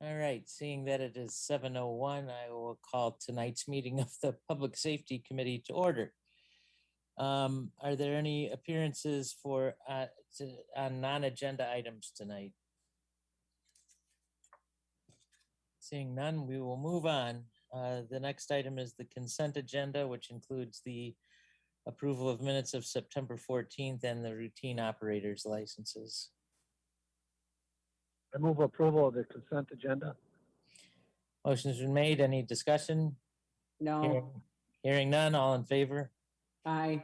All right, seeing that it is 7:01, I will call tonight's meeting of the Public Safety Committee to order. Are there any appearances for on non-agenda items tonight? Seeing none, we will move on. The next item is the consent agenda, which includes the approval of minutes of September 14th and the routine operators licenses. I move approval of the consent agenda. Motion's been made. Any discussion? No. Hearing none, all in favor? Aye.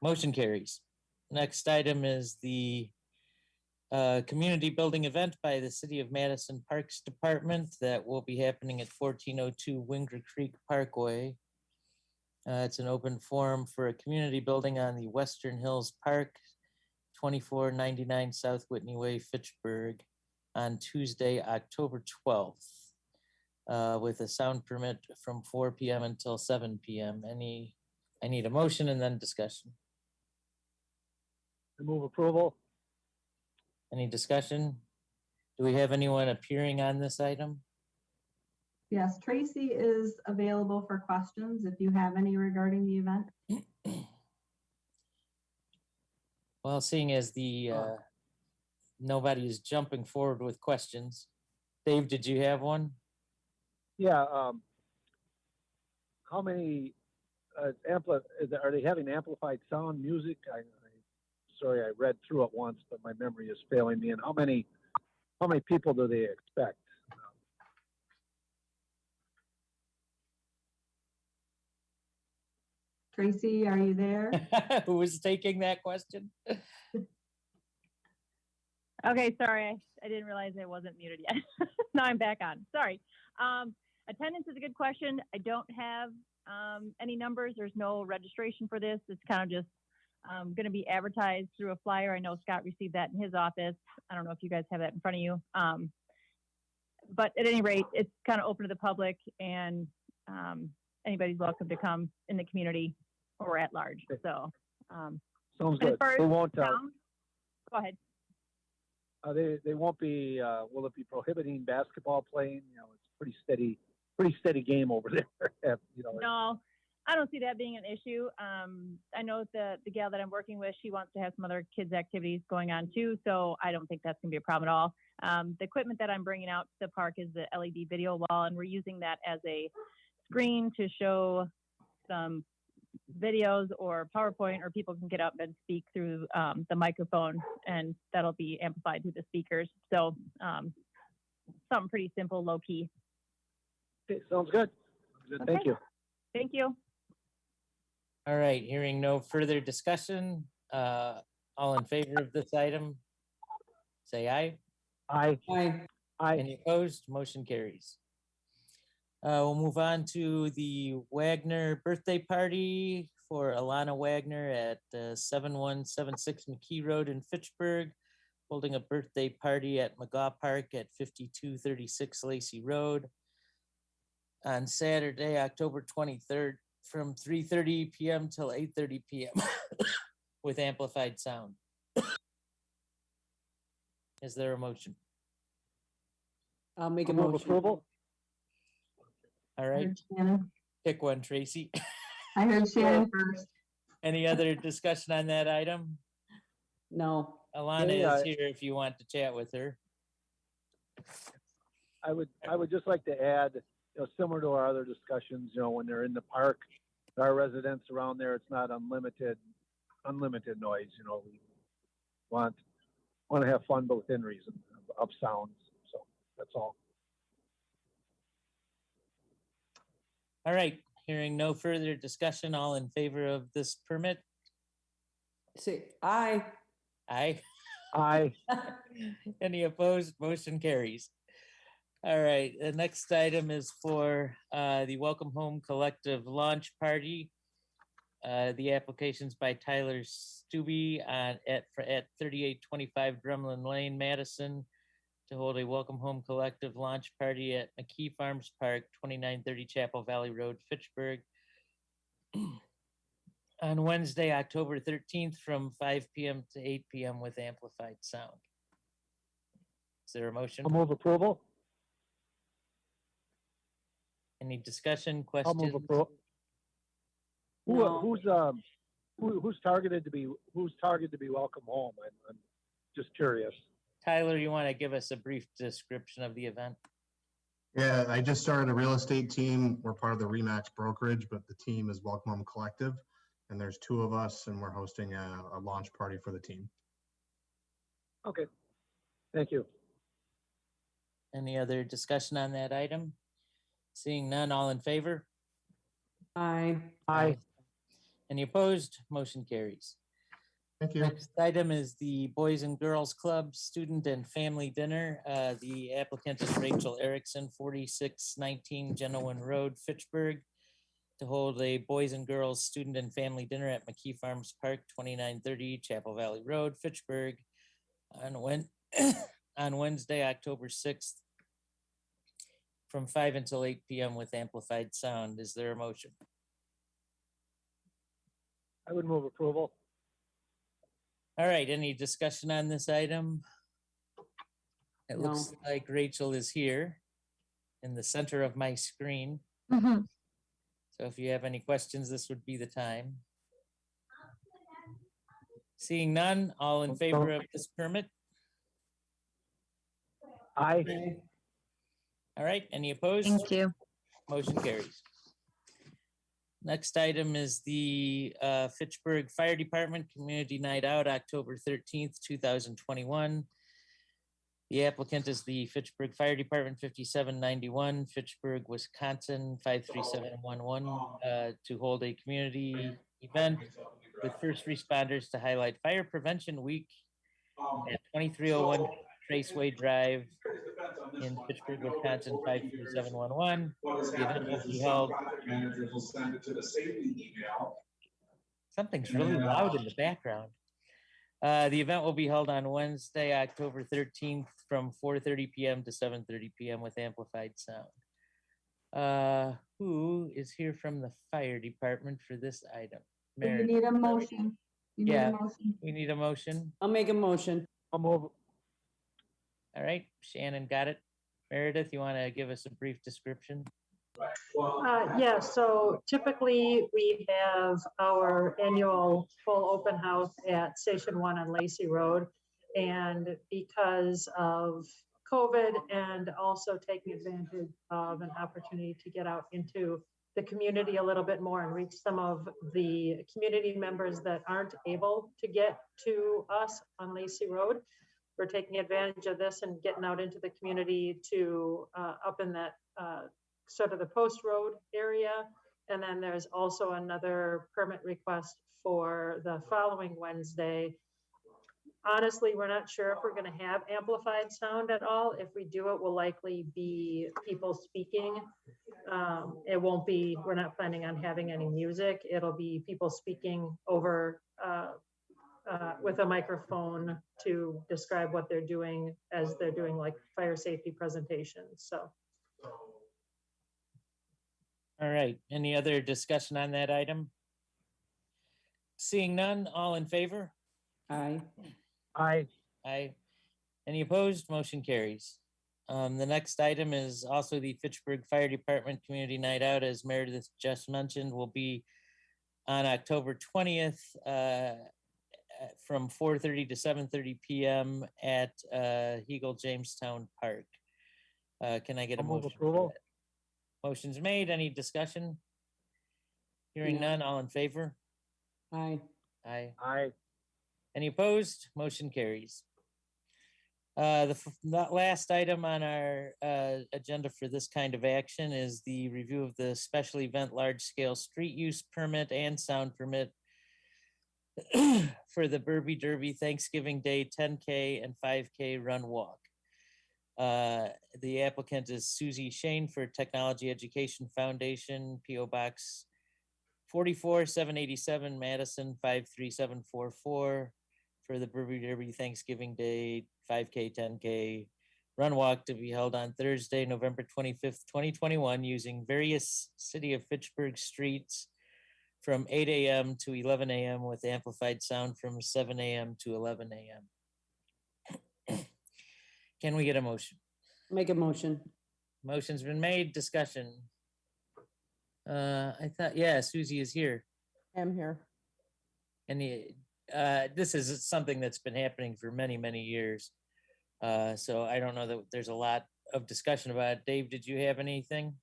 Motion carries. Next item is the community building event by the City of Madison Parks Department that will be happening at 1402 Winger Creek Parkway. It's an open forum for a community building on the Western Hills Park, 2499 South Whitney Way, Fitchburg, on Tuesday, October 12th, with a sound permit from 4 p.m. until 7 p.m. I need a motion and then discussion. I move approval. Any discussion? Do we have anyone appearing on this item? Yes, Tracy is available for questions if you have any regarding the event. Well, seeing as nobody is jumping forward with questions. Dave, did you have one? Yeah. How many are they having amplified sound music? Sorry, I read through it once, but my memory is failing me. And how many people do they expect? Tracy, are you there? Who was taking that question? Okay, sorry, I didn't realize I wasn't muted yet. Now I'm back on. Sorry. Attendance is a good question. I don't have any numbers. There's no registration for this. It's kind of just going to be advertised through a flyer. I know Scott received that in his office. I don't know if you guys have that in front of you. But at any rate, it's kind of open to the public, and anybody's welcome to come in the community or at large. So sounds good. They won't. Go ahead. They won't be. Will it be prohibiting basketball playing? You know, it's pretty steady game over there. No, I don't see that being an issue. I know the gal that I'm working with, she wants to have some other kids' activities going on too, so I don't think that's going to be a problem at all. The equipment that I'm bringing out to the park is the LED video wall, and we're using that as a screen to show some videos or PowerPoint, or people can get up and speak through the microphone, and that'll be amplified through the speakers. So something pretty simple, low key. Okay, sounds good. Okay. Thank you. Thank you. All right, hearing no further discussion, all in favor of this item, say aye. Aye. Aye. Aye. Any opposed? Motion carries. We'll move on to the Wagner birthday party for Alana Wagner at 7176 McKee Road in Fitchburg, holding a birthday party at McGaw Park at 5236 Lacey Road on Saturday, October 23rd from 3:30 p.m. till 8:30 p.m. with amplified sound. Is there a motion? I'll make a Move motion. approval. All I right, heard Shannon. pick one, Tracy. I heard Shannon first. Any other discussion on that item? No. Alana Yeah, is here if you want to chat with her. I would just like to add, similar to our other discussions, when they're in the park, our residents around there, it's not unlimited noise. We want to have fun, but within reason of sounds. So that's all. All right, hearing no further discussion, all in favor of this permit? Say aye. Aye. Aye. Any opposed? Motion carries. All right, the next item is for the Welcome Home Collective launch party. The application's by Tyler Stubbe at 3825 Drumlin Lane, Madison, to hold a Welcome Home Collective launch party at McKee Farms Park, 2930 Chapel Valley Road, Fitchburg, on Wednesday, October 13th from 5 p.m. to 8 p.m. with amplified sound. Is there a motion? I'll move approval. Any discussion, I'll move questions? approval. No. Who's targeted to be welcome home? I'm just curious. Tyler, you want to give us a brief description of the event? Yeah, I just started a real estate team. We're part of the Remax brokerage, but the team is Welcome Home Collective. And there's 2 of us, and we're hosting a launch party for the team. Okay. Thank you. Any other discussion on that item? Seeing none, all in favor? Aye. Aye. Any opposed? Motion carries. Thank you. Next item is the Boys and Girls Club Student and Family Dinner. The applicant is Rachel Erickson, 4619 Genowan Road, Fitchburg, to hold a Boys and Girls Student and Family Dinner at McKee Farms Park, 2930 Chapel Valley Road, Fitchburg, on Wednesday, October 6th, from 5 until 8 p.m. with amplified sound. Is there a motion? I would move approval. All right, any discussion on this item? It looks like Rachel is here in the center of my screen. So if you have any questions, this would be the time. Seeing none, all in favor of this permit? Aye. All right, any opposed? Thank you. Motion carries. Next item is the Fitchburg Fire Department Community Night Out, October 13th, 2021. The applicant is the Fitchburg Fire Department, 5791, Fitchburg, Wisconsin, 53711, to hold a community event with first responders to highlight Fire Prevention Week at 2301 Traceway Drive in Fitchburg, Wisconsin, 53711. The event will be held. Managers will send it to the safety email. Something's really loud in the background. The event will be held on Wednesday, October 13th from 4:30 p.m. to 7:30 p.m. with amplified sound. Who is here from the fire department for this item? You Meredith, need a motion. You need Yeah. a motion. we need a motion. I'll make a motion. I'll move. All right, Shannon got it. Meredith, you want to give us a brief description? Yeah, so typically we have our annual full open house at Station 1 on Lacey Road. And because of COVID and also taking advantage of an opportunity to get out into the community a little bit more and reach some of the community members that aren't able to get to us on Lacey Road, we're taking advantage of this and getting out into the community to up in that sort of the post road area. And then there's also another permit request for the following Wednesday. Honestly, we're not sure if we're going to have amplified sound at all. If we do, it will likely be people speaking. It won't be, we're not planning on having any music. It'll be people speaking over with a microphone to describe what they're doing as they're doing like fire safety presentations. So. All right, any other discussion on that item? Seeing none, all in favor? Aye. Aye. Aye. Any opposed? Motion carries. The next item is also the Fitchburg Fire Department Community Night Out, as Meredith just mentioned, will be on October 20th from 4:30 to 7:30 p.m. at Eagle Jamestown Park. Can I get a I'll move motion? approval. For that? Motion's made. Any discussion? Hearing No. none, all in favor? Aye. Aye. Aye. Any opposed? Motion carries. The last item on our agenda for this kind of action is the review of the special event large-scale street use permit and sound permit for the Burby Derby Thanksgiving Day 10K and 5K run walk. The applicant is Susie Shane for Technology Education Foundation, P.O. Box 44787 Madison 53744 for the Burby Derby Thanksgiving Day 5K, 10K run walk to be held on Thursday, November 25th, 2021, using various City of Fitchburg streets from 8 a.m. to 11 a.m. with amplified sound from 7 a.m. to 11 a.m. Can we get a motion? Make a motion. Motion's been made, discussion. I thought, yeah, Susie is here. I'm here. And this is something that's been happening for many, many years. So I don't know that there's a lot of discussion about it. Dave, did you have anything?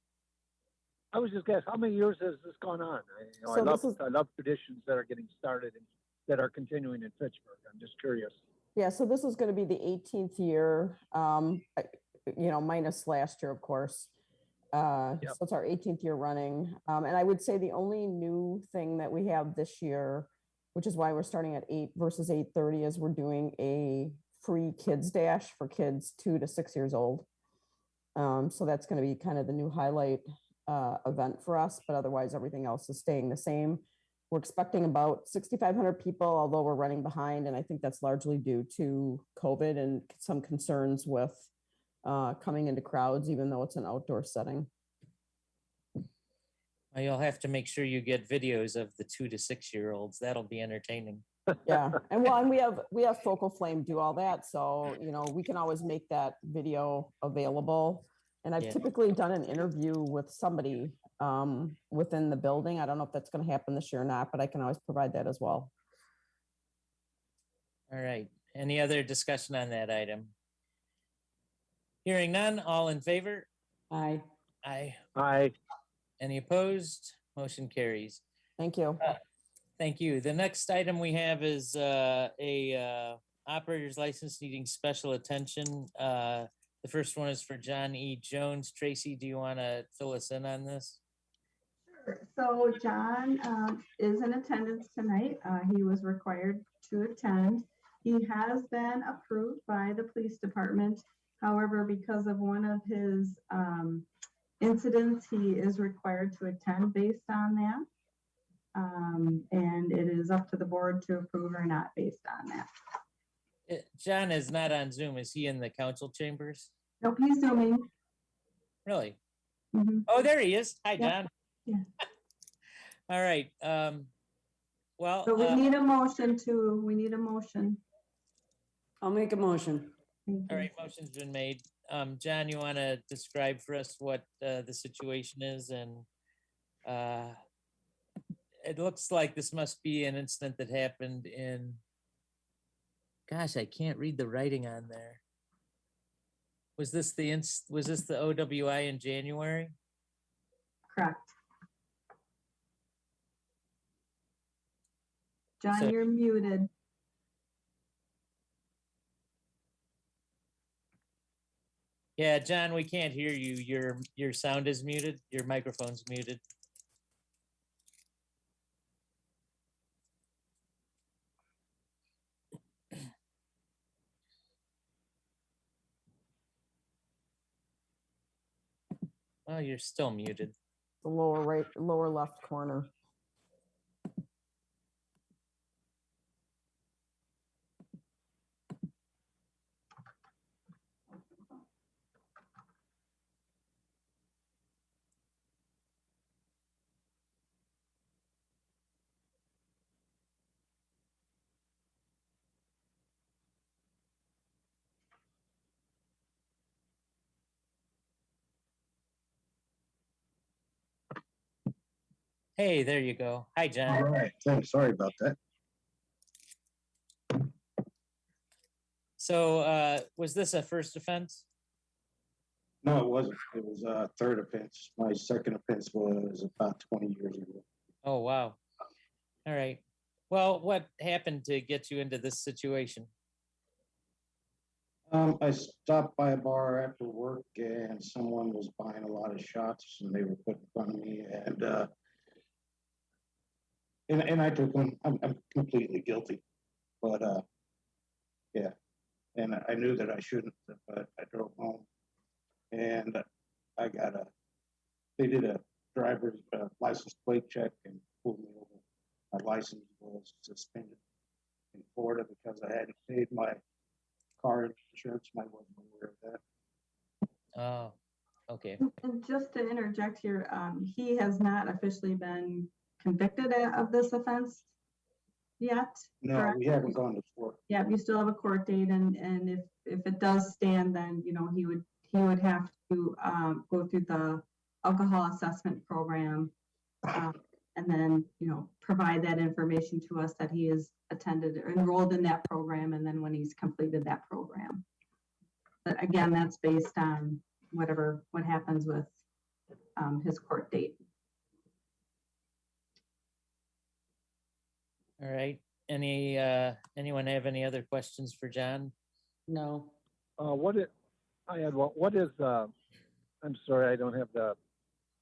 I was just guessing, how many years has this gone on? So this is- I love traditions that are getting started and that are continuing in Fitchburg. I'm just curious. Yeah, so this is going to be the 18th year, minus last year, of course. Yep. So it's our 18th year running. And I would say the only new thing that we have this year, which is why we're starting at 8 versus 8:30, is we're doing a free kids dash for kids 2 to 6 years old. So that's going to be kind of the new highlight event for us, but otherwise everything else is staying the same. We're expecting about 6,500 people, although we're running behind, and I think that's largely due to COVID and some concerns with coming into crowds, even though it's an outdoor setting. Well, you'll have to make sure you get videos of the 2 to 6 year olds. That'll be entertaining. Yeah, and we have Focal Flame do all that, so we can always make that video available. And I've Yeah. typically done an interview with somebody within the building. I don't know if that's going to happen this year or not, but I can always provide that as well. All right. Any other discussion on that item? Hearing none, all in favor? Aye. Aye. Aye. Any opposed? Motion carries. Thank you. Thank you. The next item we have is a operator's license needing special attention. The first one is for John E. Jones. Tracy, do you want to fill us in on this? Sure. So John is in attendance tonight. He was required to attend. He has been approved by the police department. However, because of one of his incidents, he is required to attend based on that. And it is up to the board to approve or not based on that. John is not on Zoom. Is he in the council chambers? Nope, he's zooming. Really? Mhm. Oh, there he is. Hi, Yep. John. Yeah. All right. Well, So we need a motion. I'll make a motion. Thank all you. right, motion's been made. John, you want to describe for us what the situation is? And it looks like this must be an incident that happened in, gosh, I can't read the writing on there. Was this the OWI in January? Correct. John, So- you're muted. Yeah, John, we can't hear you. Your sound is muted. Your microphone's muted. Oh, you're still muted. The lower left corner. Hey, there you go. Hi, All John. right, thanks. Sorry about that. So was this a first offense? No, it wasn't. It was a third offense. My second offense was about 20 years ago. Oh, wow. All right. Well, what happened to get you into this situation? I stopped by a bar after work and someone was buying a lot of shots and they were put in front of me and I took them. I'm completely guilty, but yeah. And I knew that I shouldn't, but I drove home and they did a driver's license plate check and pulled me over. My license was suspended in Florida because I hadn't paid my car insurance and I wasn't aware of that. Oh, okay. And just to interject here, he has not officially been convicted of this offense yet. No, correct? we haven't gone to court. Yeah, you still have a court date, and if it does stand, then, he would have to, go through the alcohol assessment program. And then, provide that information to us that he has attended or enrolled in that program, and then when he's completed that program. But again, that's based on what happens with, his court date. All right. Anyone have any other questions for John? No. What is, I'm sorry, I don't have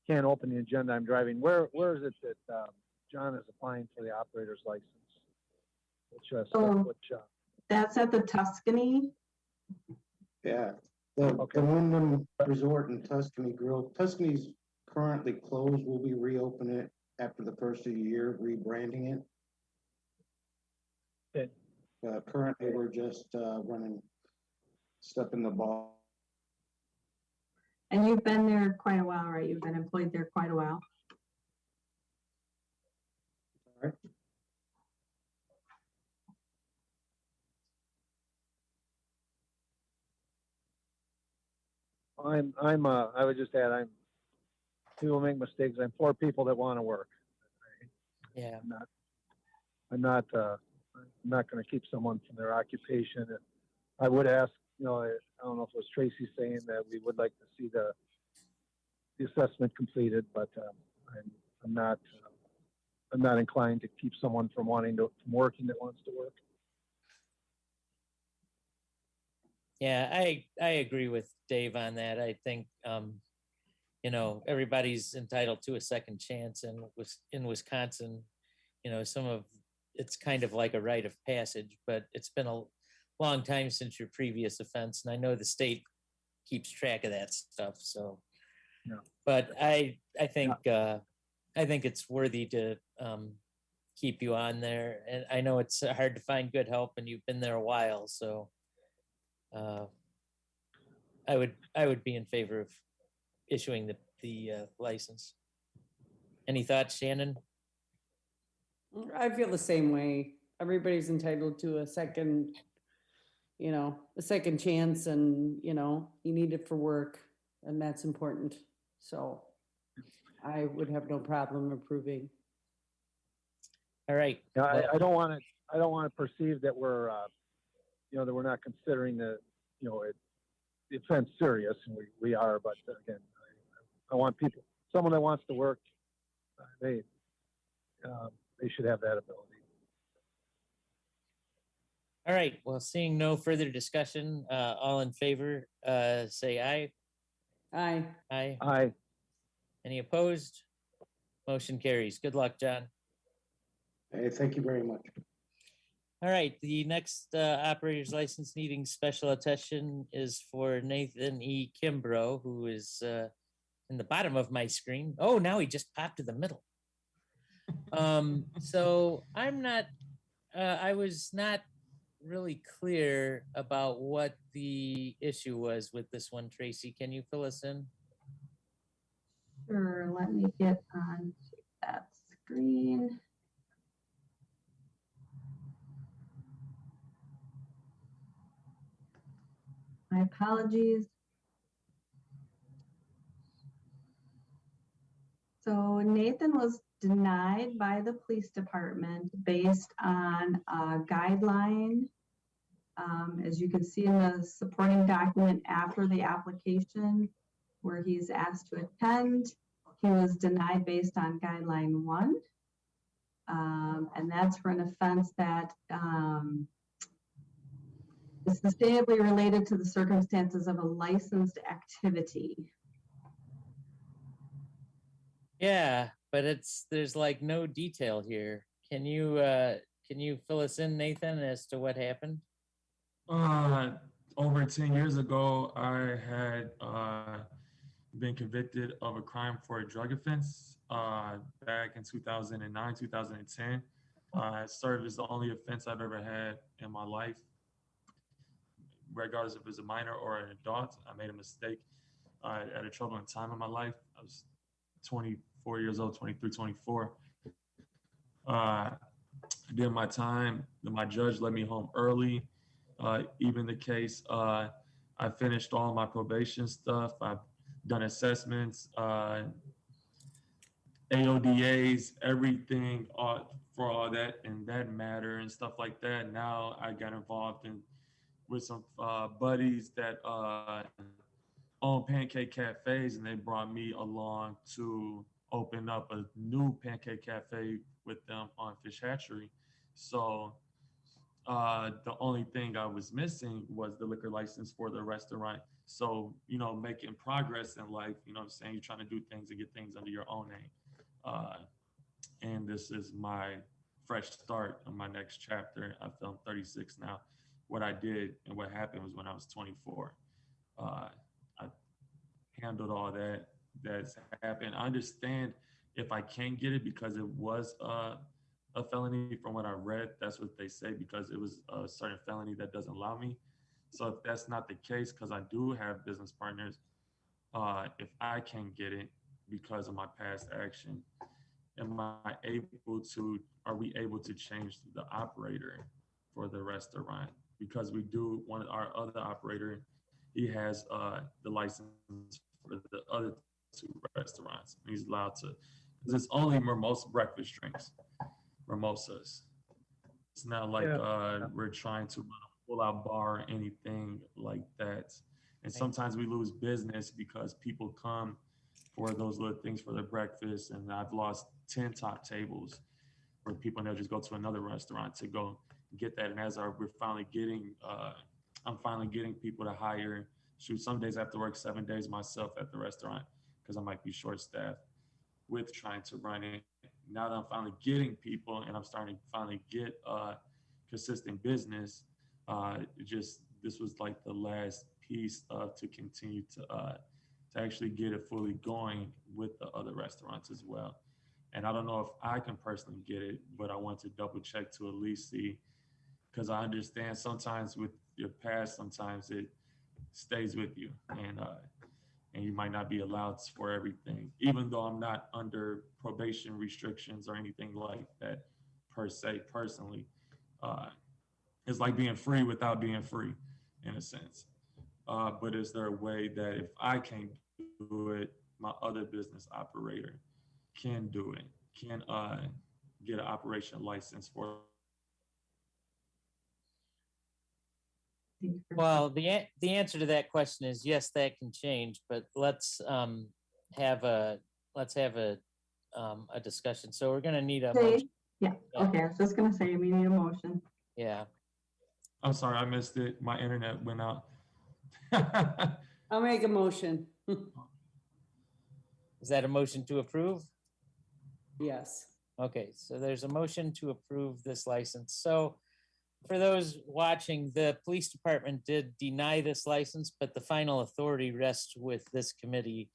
can't open the agenda, I'm driving. Where is it that, John is applying for the operator's license? That's at the Tuscany. Yeah, Okay. the Wyndham Resort in Tuscany Grill. Tuscany's currently closed. We'll be reopening it after the first of the year, rebranding it. Okay. Currently, we're just running stuff in the bar. And you've been there quite a while, right? You've been employed there quite a while. All right. I would just add, people make mistakes. I'm for people that want to work. Yeah. I'm not going to keep someone from their occupation. And I would ask, I don't know if it was Tracy saying that we would like to see the assessment completed, but I'm not inclined to keep someone from from working that wants to work. Yeah, I agree with Dave on that. I think, everybody's entitled to a second chance, and in Wisconsin, it's kind of like a rite of passage, but it's been a long time since your previous offense, and I know the state keeps track of that stuff. So, Yeah. But I think it's worthy to keep you on there, and I know it's hard to find good help, and you've been there a while, so. I would be in favor of issuing the license. Any thoughts, Shannon? I feel the same way. Everybody's entitled to a second chance, and, you need it for work, and that's important. So I would have no problem approving. All right. Yeah, I don't want to perceive that we're, that we're not considering the offense serious, and we are. But again, I want someone that wants to work, they should have that ability. All right. Well, seeing no further discussion, all in favor, say aye. Aye. Aye. Aye. Any opposed? Motion carries. Good luck, John. Hey, thank you very much. All right, the next operator's license needing special attention is for Nathan E. Kimbrough, who is in the bottom of my screen. Oh, now he just popped to the middle. So I was not really clear about what the issue was with this one, Tracy. Can you fill us in? Sure, let me get on that screen. My apologies. So Nathan was denied by the police department based on a guideline. As you can see in the supporting document after the application, where he's asked to attend, he was denied based on guideline 1. And that's for an offense that is sustainably related to the circumstances of a licensed activity. Yeah, but there's like no detail here. Can you fill us in, Nathan, as to what happened? Over 10 years ago, I had been convicted of a crime for a drug offense back in 2009, 2010. It served as the only offense I've ever had in my life. Regardless if it was a minor or an adult, I made a mistake at a troubling time in my life. I was 24 years old, 23, 24. I did my time. My judge let me home early. Even the case, I finished all my probation stuff. I've done assessments, AODAs, everything for all that and that matter and stuff like that. Now I got involved with some buddies that own pancake cafes, and they brought me along to open up a new pancake cafe with them on Fish Hatchery. So the only thing I was missing was the liquor license for the restaurant. So, making progress in life, what I'm saying? You're trying to do things and get things under your own name. And this is my fresh start on my next chapter. I feel I'm 36 now. What I did and what happened was when I was 24. I handled all that's happened. I understand if I can't get it because it was a felony from what I read. That's what they say, because it was a certain felony that doesn't allow me. So if that's not the case, because I do have business partners, if I can't get it because of my past action, are we able to change the operator for the restaurant? Because we do, one of our other operator, he has the license for the other two restaurants. He's allowed to, because it's only mimosa breakfast drinks, mimosas. It's not like we're trying to run a full-out bar or anything like that. And sometimes we lose business because people come for those little things for their breakfast. And I've lost 10 top tables where people now just go to another restaurant to go get that. And we're finally getting, I'm finally getting people to hire, some days I have to work 7 days myself at the restaurant because I might be short-staffed with trying to run it. Now that I'm finally getting people and I'm starting to finally get consistent business, this was like the last piece to continue to actually get it fully going with the other restaurants as well. And I don't know if I can personally get it, but I want to double check to at least see, because I understand sometimes with your past, sometimes it stays with you, and you might not be allowed for everything, even though I'm not under probation restrictions or anything like that per se. Personally, it's like being free without being free, in a sense. But is there a way that if I can't do it, my other business operator can do it, can get an operation license for? Well, the answer to that question is yes, that can change, but let's have a discussion. So we're gonna need a motion. Yeah, okay, I was just gonna say, we need a motion. Yeah. I'm sorry, I missed it. My internet went out. I'll make a motion. Is that a motion to approve? Yes. Okay, so there's a motion to approve this license. So for those watching, the police department did deny this license, but the final authority rests with this committee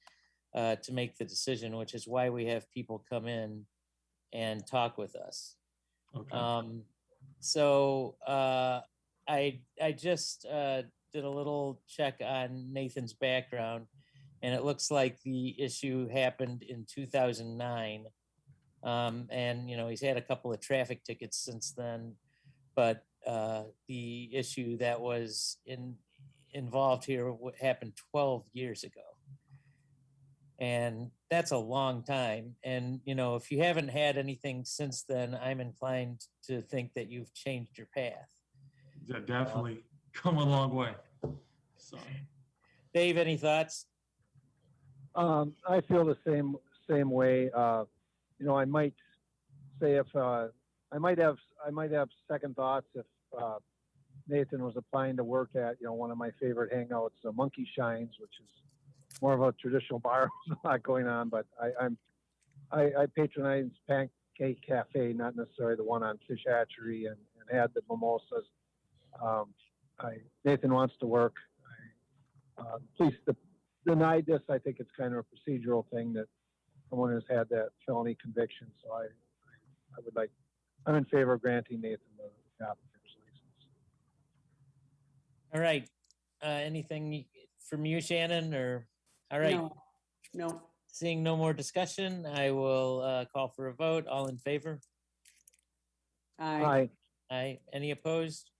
to make the decision, which is why we have people come in and talk with us. Okay. So I just did a little check on Nathan's background, and it looks like the issue happened in 2009. And he's had a couple of traffic tickets since then, but the issue that was involved here happened 12 years ago. And that's a long time. And, if you haven't had anything since then, I'm inclined to think that you've changed your path. Yeah, definitely come a long way. So, Dave, any thoughts? I feel the same way. I might say if I might have second thoughts if Nathan was applying to work at one of my favorite hangouts, Monkey Shines, which is more of a traditional bar with a lot going on. But I patronize Pancake Cafe, not necessarily the one on Fish Hatchery, and had the mimosas. Nathan wants to work. Police denied this. I think it's kind of a procedural thing that someone has had that felony conviction. So I'm in favor of granting Nathan the operator's license. All right. Anything from you, Shannon? Or all right. No. Seeing no more discussion, I will call for a vote. All in favor? Aye. Aye. Any opposed?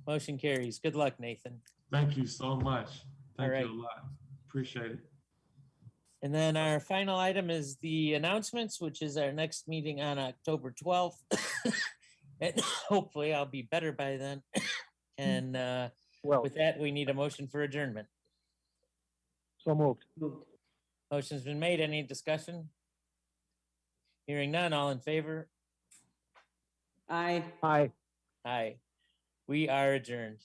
Motion carries. Good luck, Nathan. Thank you so much. Thank right. you a lot. Appreciate it. And then our final item is the announcements, which is our next meeting on October 12th. And hopefully I'll be better by then. And Well, with that, we need a motion for adjournment. so moved. Motion's been made. Any discussion? Hearing none, all in favor? Aye. Aye. Aye. We are adjourned.